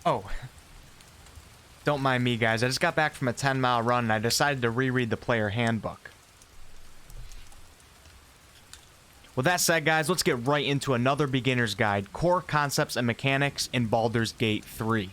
Oh, don't mind me, guys. I just got back from a 10-mile run and I decided to reread the player handbook. With that said, guys, let's get right into another beginner's guide, core concepts and mechanics in Baldur's Gate 3.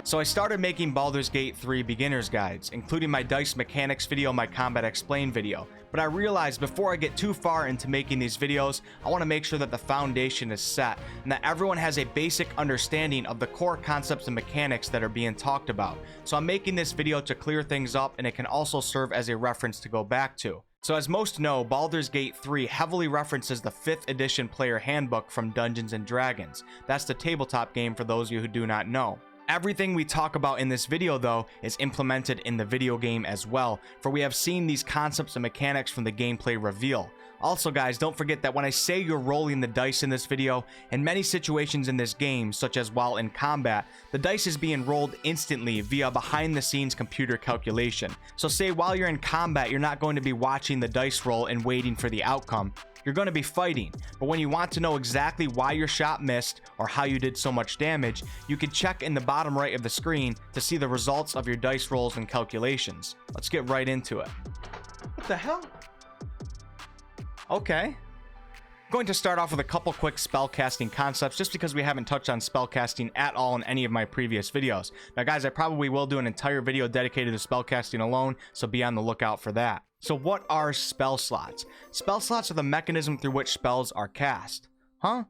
So I started making Baldur's Gate 3 beginner's guides, including my dice mechanics video and my combat explained video. But I realized before I get too far into making these videos, I want to make sure that the foundation is set and that everyone has a basic understanding of the core concepts and mechanics that are being talked about. So I'm making this video to clear things up, and it can also serve as a reference to go back to. So as most know, Baldur's Gate 3 heavily references the 5th edition player handbook from Dungeons & Dragons. That's the tabletop game for those of you who do not know. Everything we talk about in this video, though, is implemented in the video game as well, for we have seen these concepts and mechanics from the gameplay reveal. Also, guys, don't forget that when I say you're rolling the dice in this video, in many situations in this game, such as while in combat, the dice is being rolled instantly via behind-the-scenes computer calculation. So say while you're in combat, you're not going to be watching the dice roll and waiting for the outcome. You're going to be fighting, but when you want to know exactly why your shot missed or how you did so much damage, you can check in the bottom right of the screen to see the results of your dice rolls and calculations. Let's get right into it. What the hell? Okay. I'm going to start off with a couple quick spellcasting concepts just because we haven't touched on spellcasting at all in any of my previous videos. Now guys, I probably will do an entire video dedicated to spellcasting alone, so be on the lookout for that. So what are spell slots? Spell slots are the mechanism through which spells are cast. Huh?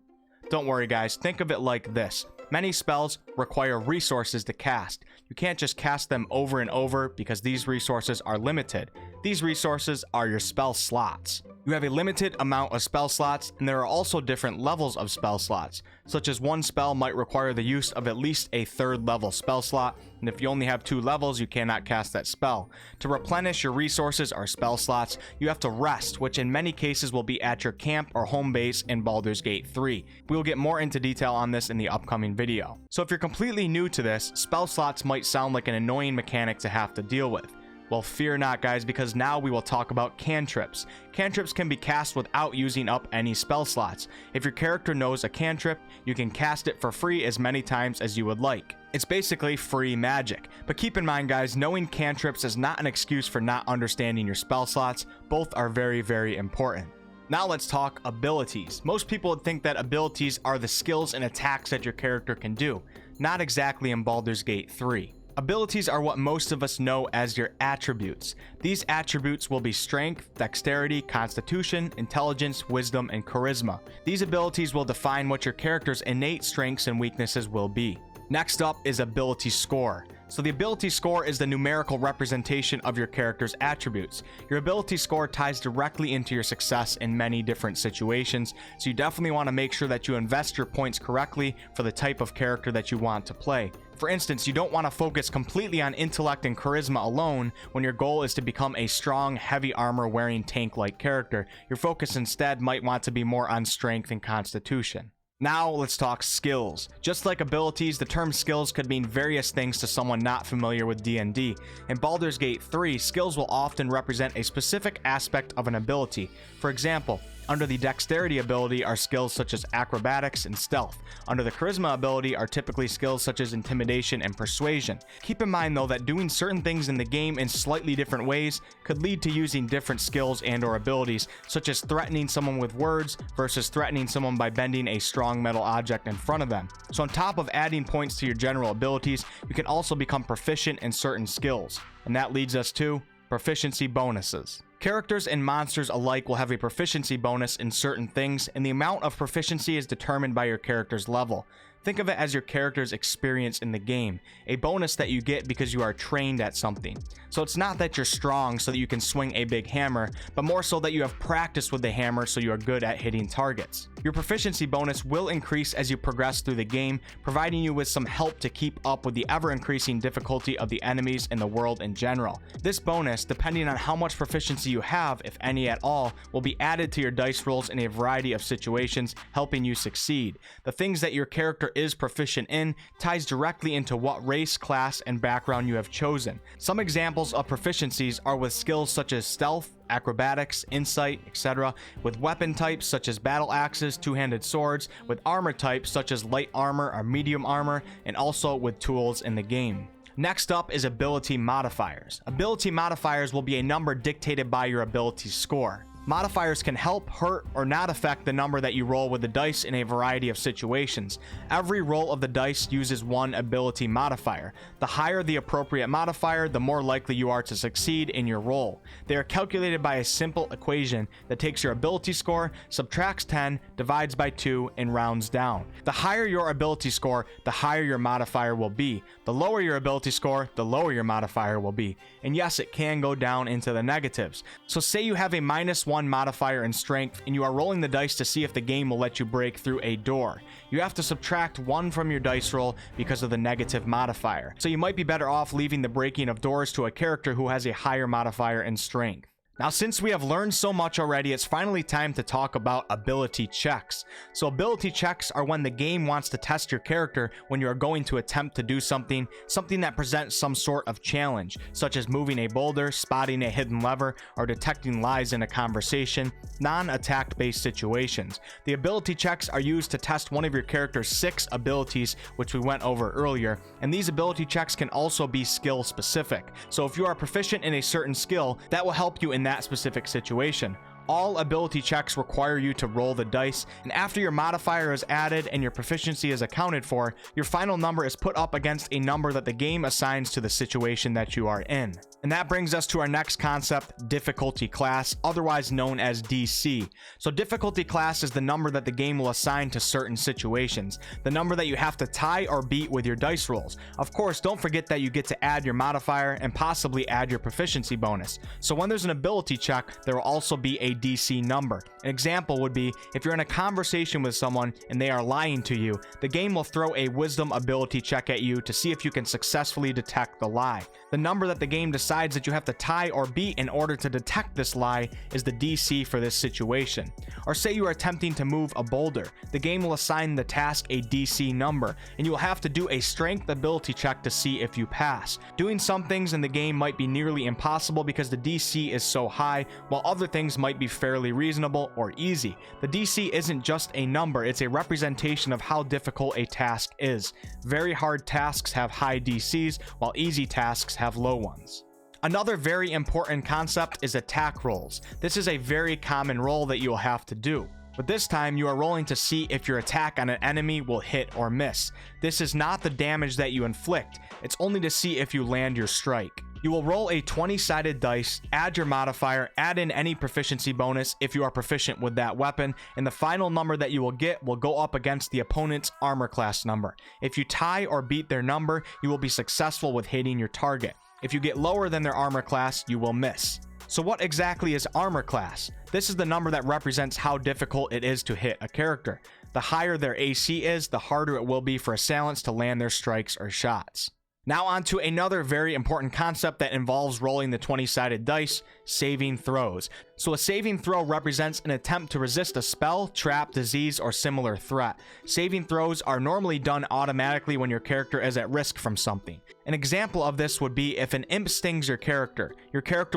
Don't worry guys, think of it like this. Many spells require resources to cast. You can't just cast them over and over because these resources are limited. These resources are your spell slots. You have a limited amount of spell slots, and there are also different levels of spell slots, such as one spell might require the use of at least a 3rd level spell slot, and if you only have 2 levels, you cannot cast that spell. To replenish your resources or spell slots, you have to rest, which in many cases will be at your camp or home base in Baldur's Gate 3. We will get more into detail on this in the upcoming video. So if you're completely new to this, spell slots might sound like an annoying mechanic to have to deal with. Well, fear not, guys, because now we will talk about cantrips. Cantrips can be cast without using up any spell slots. If your character knows a cantrip, you can cast it for free as many times as you would like. It's basically free magic. But keep in mind, guys, knowing cantrips is not an excuse for not understanding your spell slots. Both are very, very important. Now let's talk abilities. Most people would think that abilities are the skills and attacks that your character can do. Not exactly in Baldur's Gate 3. Abilities are what most of us know as your attributes. These attributes will be strength, dexterity, constitution, intelligence, wisdom, and charisma. These abilities will define what your character's innate strengths and weaknesses will be. Next up is ability score. So the ability score is the numerical representation of your character's attributes. Your ability score ties directly into your success in many different situations, so you definitely want to make sure that you invest your points correctly for the type of character that you want to play. For instance, you don't want to focus completely on intellect and charisma alone when your goal is to become a strong, heavy armor wearing tank-like character. Your focus instead might want to be more on strength and constitution. Now let's talk skills. Just like abilities, the term skills could mean various things to someone not familiar with D&D. In Baldur's Gate 3, skills will often represent a specific aspect of an ability. For example, under the dexterity ability are skills such as acrobatics and stealth. Under the charisma ability are typically skills such as intimidation and persuasion. Keep in mind though that doing certain things in the game in slightly different ways could lead to using different skills and or abilities, such as threatening someone with words versus threatening someone by bending a strong metal object in front of them. So on top of adding points to your general abilities, you can also become proficient in certain skills. And that leads us to proficiency bonuses. Characters and monsters alike will have a proficiency bonus in certain things, and the amount of proficiency is determined by your character's level. Think of it as your character's experience in the game, a bonus that you get because you are trained at something. So it's not that you're strong so that you can swing a big hammer, but more so that you have practice with the hammer so you are good at hitting targets. Your proficiency bonus will increase as you progress through the game, providing you with some help to keep up with the ever-increasing difficulty of the enemies and the world in general. This bonus, depending on how much proficiency you have, if any at all, will be added to your dice rolls in a variety of situations, helping you succeed. The things that your character is proficient in ties directly into what race, class, and background you have chosen. Some examples of proficiencies are with skills such as stealth, acrobatics, insight, etc., with weapon types such as battle axes, two-handed swords, with armor types such as light armor or medium armor, and also with tools in the game. Next up is ability modifiers. Ability modifiers will be a number dictated by your ability score. Modifiers can help, hurt, or not affect the number that you roll with the dice in a variety of situations. Every roll of the dice uses one ability modifier. The higher the appropriate modifier, the more likely you are to succeed in your roll. They are calculated by a simple equation that takes your ability score, subtracts 10, divides by 2, and rounds down. The higher your ability score, the higher your modifier will be. The lower your ability score, the lower your modifier will be. And yes, it can go down into the negatives. So say you have a -1 modifier in strength and you are rolling the dice to see if the game will let you break through a door. You have to subtract 1 from your dice roll because of the negative modifier. So you might be better off leaving the breaking of doors to a character who has a higher modifier in strength. Now, since we have learned so much already, it's finally time to talk about ability checks. So ability checks are when the game wants to test your character when you are going to attempt to do something that presents some sort of challenge, such as moving a boulder, spotting a hidden lever, or detecting lies in a conversation, non-attack based situations. The ability checks are used to test one of your character's 6 abilities, which we went over earlier, and these ability checks can also be skill specific. So if you are proficient in a certain skill, that will help you in that specific situation. All ability checks require you to roll the dice, and after your modifier is added and your proficiency is accounted for, your final number is put up against a number that the game assigns to the situation that you are in. And that brings us to our next concept, difficulty class, otherwise known as DC. So difficulty class is the number that the game will assign to certain situations, the number that you have to tie or beat with your dice rolls. Of course, don't forget that you get to add your modifier and possibly add your proficiency bonus. So when there's an ability check, there will also be a DC number. An example would be if you're in a conversation with someone and they are lying to you, the game will throw a wisdom ability check at you to see if you can successfully detect the lie. The number that the game decides that you have to tie or beat in order to detect this lie is the DC for this situation. Or say you are attempting to move a boulder, the game will assign the task a DC number, and you will have to do a strength ability check to see if you pass. Doing some things in the game might be nearly impossible because the DC is so high, while other things might be fairly reasonable or easy. The DC isn't just a number, it's a representation of how difficult a task is. Very hard tasks have high DCs, while easy tasks have low ones. Another very important concept is attack rolls. This is a very common roll that you will have to do. But this time you are rolling to see if your attack on an enemy will hit or miss. This is not the damage that you inflict, it's only to see if you land your strike. You will roll a 20-sided dice, add your modifier, add in any proficiency bonus if you are proficient with that weapon, and the final number that you will get will go up against the opponent's armor class number. If you tie or beat their number, you will be successful with hitting your target. If you get lower than their armor class, you will miss. So what exactly is armor class? This is the number that represents how difficult it is to hit a character. The higher their AC is, the harder it will be for assailants to land their strikes or shots. Now on to another very important concept that involves rolling the 20-sided dice, saving throws. So a saving throw represents an attempt to resist a spell, trap, disease, or similar threat. Saving throws are normally done automatically when your character is at risk from something. An example of this would be if an imp stings your character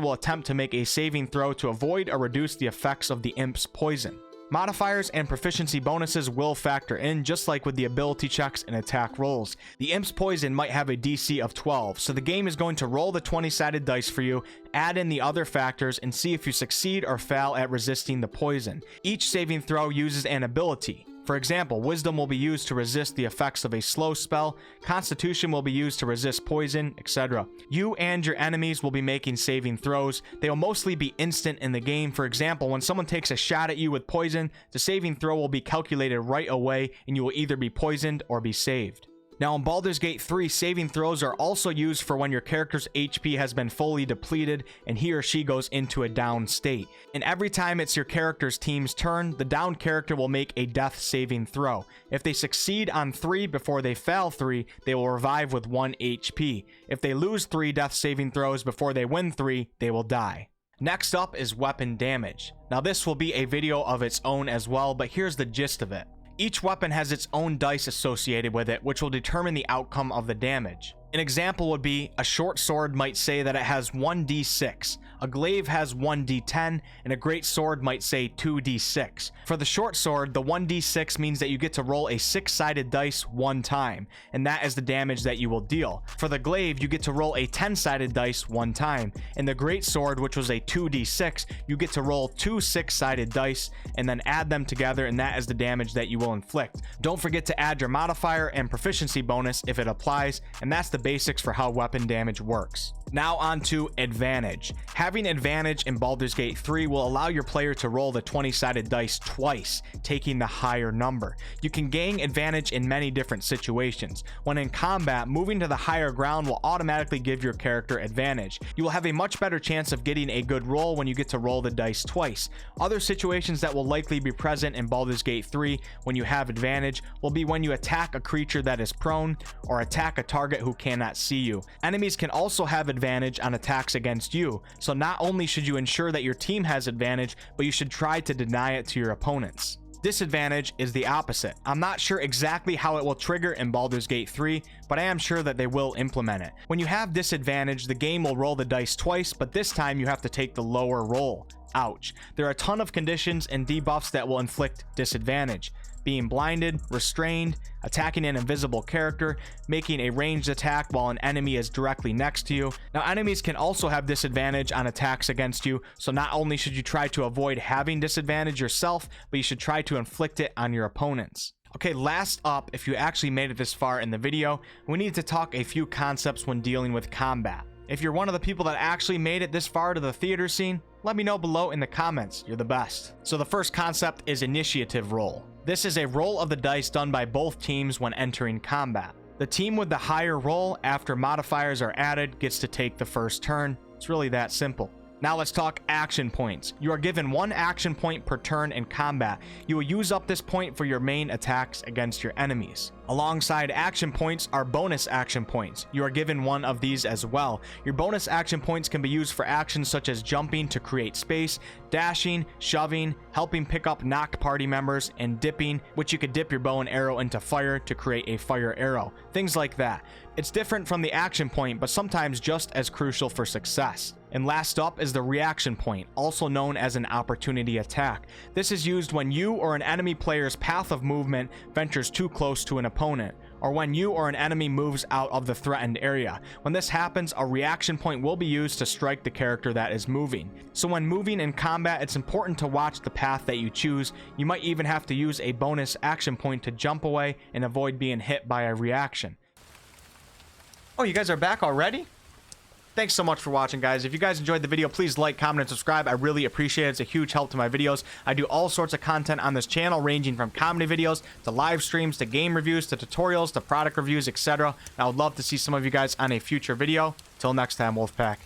will attempt to make a saving throw to avoid or reduce the effects of the imp's poison. Modifiers and proficiency bonuses will factor in, just like with the ability checks and attack rolls. The imp's poison might have a DC of 12, so the game is going to roll the 20-sided dice for you, add in the other factors, and see if you succeed or fail at resisting the poison. Each saving throw uses an ability. For example, Wisdom will be used to resist the effects of a slow spell, Constitution will be used to resist poison, etc. You and your enemies will be making saving throws. They will mostly be instant in the game. For example, when someone takes a shot at you with poison, the saving throw will be calculated right away and you will either be poisoned or be saved. Now in Baldur's Gate 3, saving throws are also used for when your character's HP has been fully depleted and he or she goes into a down state. And every time it's your character's team's turn, the downed character will make a death saving throw. If they succeed on 3 before they fail 3, they will revive with 1 HP. If they lose 3 death saving throws before they win 3, they will die. Next up is weapon damage. Now this will be a video of its own as well, but here's the gist of it. Each weapon has its own dice associated with it, which will determine the outcome of the damage. An example would be a short sword might say that it has 1d6, a glaive has 1d10, and a great sword might say 2d6. For the short sword, the 1d6 means that you get to roll a 6-sided dice one time, and that is the damage that you will deal. For the glaive, you get to roll a 10-sided dice one time, and the great sword, which was a 2d6, you get to roll 2 6-sided dice and then add them together, and that is the damage that you will inflict. Don't forget to add your modifier and proficiency bonus if it applies, and that's the basics for how weapon damage works. Now on to advantage. Having advantage in Baldur's Gate 3 will allow your player to roll the 20-sided dice twice, taking the higher number. You can gain advantage in many different situations. When in combat, moving to the higher ground will automatically give your character advantage. You will have a much better chance of getting a good roll when you get to roll the dice twice. Other situations that will likely be present in Baldur's Gate 3 when you have advantage will be when you attack a creature that is prone or attack a target who cannot see you. Enemies can also have advantage on attacks against you, so not only should you ensure that your team has advantage, but you should try to deny it to your opponents. Disadvantage is the opposite. I'm not sure exactly how it will trigger in Baldur's Gate 3, but I am sure that they will implement it. When you have disadvantage, the game will roll the dice twice, but this time you have to take the lower roll. Ouch. There are a ton of conditions and debuffs that will inflict disadvantage. Being blinded, restrained, attacking an invisible character, making a ranged attack while an enemy is directly next to you. Now, enemies can also have disadvantage on attacks against you, so not only should you try to avoid having disadvantage yourself, but you should try to inflict it on your opponents. Okay, last up, if you actually made it this far in the video, we need to talk a few concepts when dealing with combat. If you're one of the people that actually made it this far to the theater scene, let me know below in the comments. You're the best. So the first concept is initiative roll. This is a roll of the dice done by both teams when entering combat. The team with the higher roll after modifiers are added gets to take the first turn. It's really that simple. Now let's talk action points. You are given 1 action point per turn in combat. You will use up this point for your main attacks against your enemies. Alongside action points are bonus action points. You are given 1 of these as well. Your bonus action points can be used for actions such as jumping to create space, dashing, shoving, helping pick up knocked party members, and dipping, which you could dip your bow and arrow into fire to create a fire arrow. Things like that. It's different from the action point, but sometimes just as crucial for success. And last up is the reaction point, also known as an opportunity attack. This is used when you or an enemy player's path of movement ventures too close to an opponent, or when you or an enemy moves out of the threatened area. When this happens, a reaction point will be used to strike the character that is moving. So when moving in combat, it's important to watch the path that you choose. You might even have to use a bonus action point to jump away and avoid being hit by a reaction. Oh, you guys are back already? Thanks so much for watching, guys. If you guys enjoyed the video, please like, comment, and subscribe. I really appreciate it. It's a huge help to my videos. I do all sorts of content on this channel, ranging from comedy videos to live streams to game reviews to tutorials to product reviews, etc. I would love to see some of you guys on a future video. Till next time, Wolfpack.